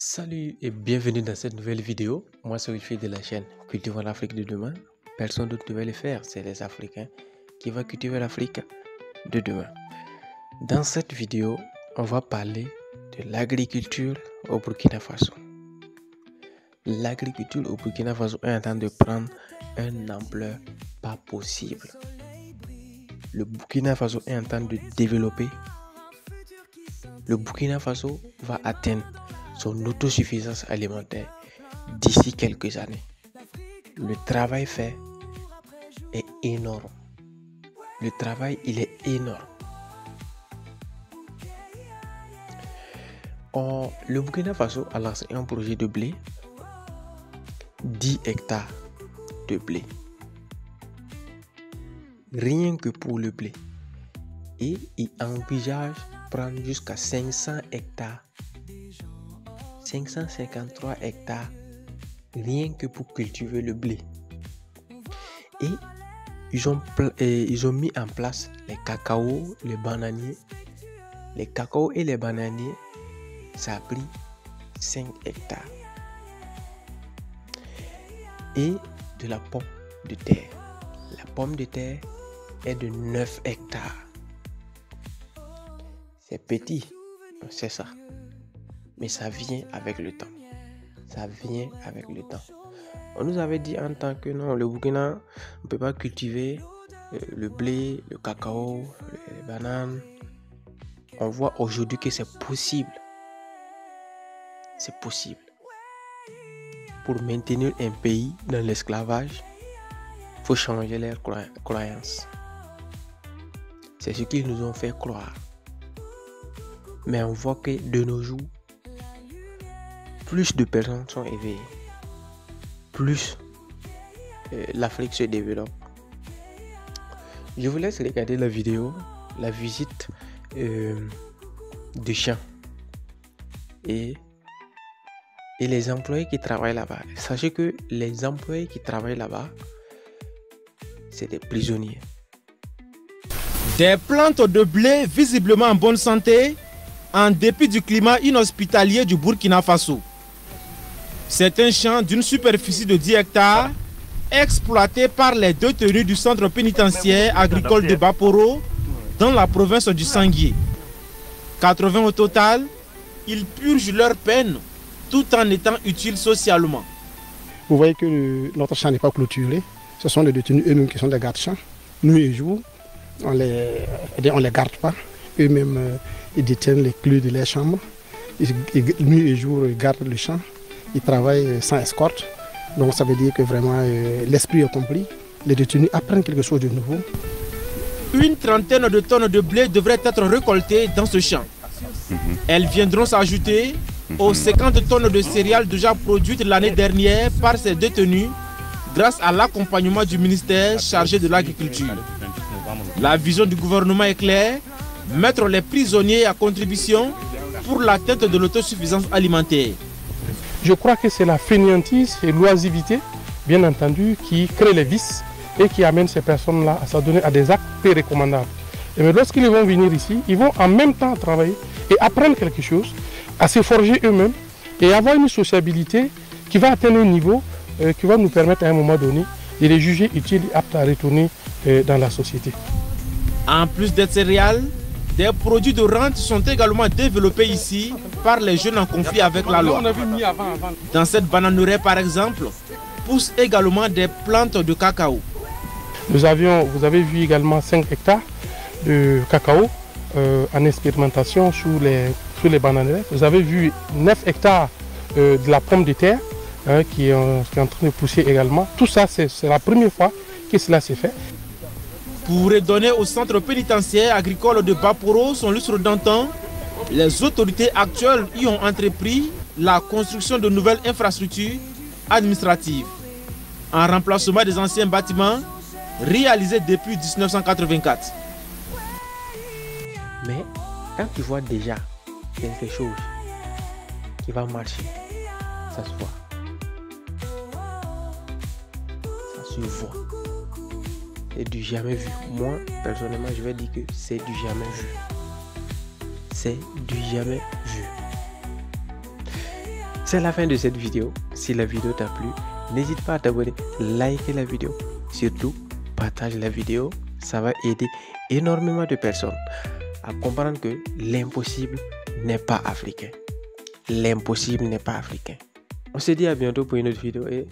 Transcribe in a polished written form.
Salut et bienvenue dans cette nouvelle vidéo. Moi, c'est Wifi de la chaîne Cultivons l'Afrique de demain. Personne d'autre ne va le faire, c'est les Africains qui vont cultiver l'Afrique de demain. Dans cette vidéo, on va parler de l'agriculture au Burkina Faso. L'agriculture au Burkina Faso est en train de prendre une ampleur pas possible. Le Burkina Faso est en train de développer. Le Burkina Faso va atteindre son autosuffisance alimentaire d'ici quelques années. Le travail fait est énorme. Le travail, il est énorme. Le Burkina Faso a lancé un projet de blé, 10 hectares de blé. Rien que pour le blé. Et il envisage prendre jusqu'à 500 hectares. 553 hectares rien que pour cultiver le blé. Et ils ont mis en place les cacao, les bananiers. Les cacao et les bananiers, ça a pris 5 hectares. Et de la pomme de terre. La pomme de terre est de 9 hectares. C'est petit, c'est ça. Mais ça vient avec le temps. Ça vient avec le temps. On nous avait dit en tant que non, le Burkina, on ne peut pas cultiver le blé, le cacao, les bananes. On voit aujourd'hui que c'est possible. C'est possible. Pour maintenir un pays dans l'esclavage, il faut changer leurs croyances. C'est ce qu'ils nous ont fait croire. Mais on voit que de nos jours, plus de personnes sont éveillées, plus l'Afrique se développe. Je vous laisse regarder la vidéo, la visite du champ et les employés qui travaillent là-bas. Sachez que les employés qui travaillent là-bas, c'est des prisonniers. Des plantes de blé visiblement en bonne santé, en dépit du climat inhospitalier du Burkina Faso. C'est un champ d'une superficie de 10 hectares exploité par les détenus du centre pénitentiaire agricole de Baporo dans la province du Sanguier. 80 au total, ils purgent leur peine tout en étant utiles socialement. Vous voyez que notre champ n'est pas clôturé. Ce sont les détenus eux-mêmes qui sont des gardes-champs. Nuit et jour, on les garde pas. Eux-mêmes, ils détiennent les clés de leur chambre. Nuit et jour, ils gardent le champ. Ils travaillent sans escorte. Donc ça veut dire que vraiment l'esprit est compris. Les détenus apprennent quelque chose de nouveau. Une trentaine de tonnes de blé devraient être récoltées dans ce champ. Elles viendront s'ajouter aux 50 tonnes de céréales déjà produites l'année dernière par ces détenus grâce à l'accompagnement du ministère chargé de l'agriculture. La vision du gouvernement est claire, mettre les prisonniers à contribution pour l'atteinte de l'autosuffisance alimentaire. Je crois que c'est la fainéantise et l'oisivité, bien entendu, qui crée les vices et qui amène ces personnes-là à s'adonner à des actes peu recommandables. Mais lorsqu'ils vont venir ici, ils vont en même temps travailler et apprendre quelque chose, à se forger eux-mêmes et avoir une sociabilité qui va atteindre un niveau qui va nous permettre à un moment donné de les juger utiles et aptes à retourner dans la société. En plus des céréales, des produits de rente sont également développés ici par les jeunes en conflit avec la loi. Dans cette bananeraie par exemple, poussent également des plantes de cacao. Vous avez vu également 5 hectares de cacao en expérimentation sur les bananeraies. Vous avez vu 9 hectares de la pomme de terre qui est en train de pousser également. Tout ça, c'est la première fois que cela s'est fait. Pour redonner au centre pénitentiaire agricole de Baporo son lustre d'antan, les autorités actuelles y ont entrepris la construction de nouvelles infrastructures administratives en remplacement des anciens bâtiments réalisés depuis 1984. Mais quand tu vois déjà quelque chose qui va marcher, ça se voit. Ça se voit. C'est du jamais vu. Moi, personnellement, je vais dire que c'est du jamais vu. C'est du jamais vu. C'est la fin de cette vidéo. Si la vidéo t'a plu, n'hésite pas à t'abonner, liker la vidéo. Surtout, partage la vidéo. Ça va aider énormément de personnes à comprendre que l'impossible n'est pas africain. L'impossible n'est pas africain. On se dit à bientôt pour une autre vidéo et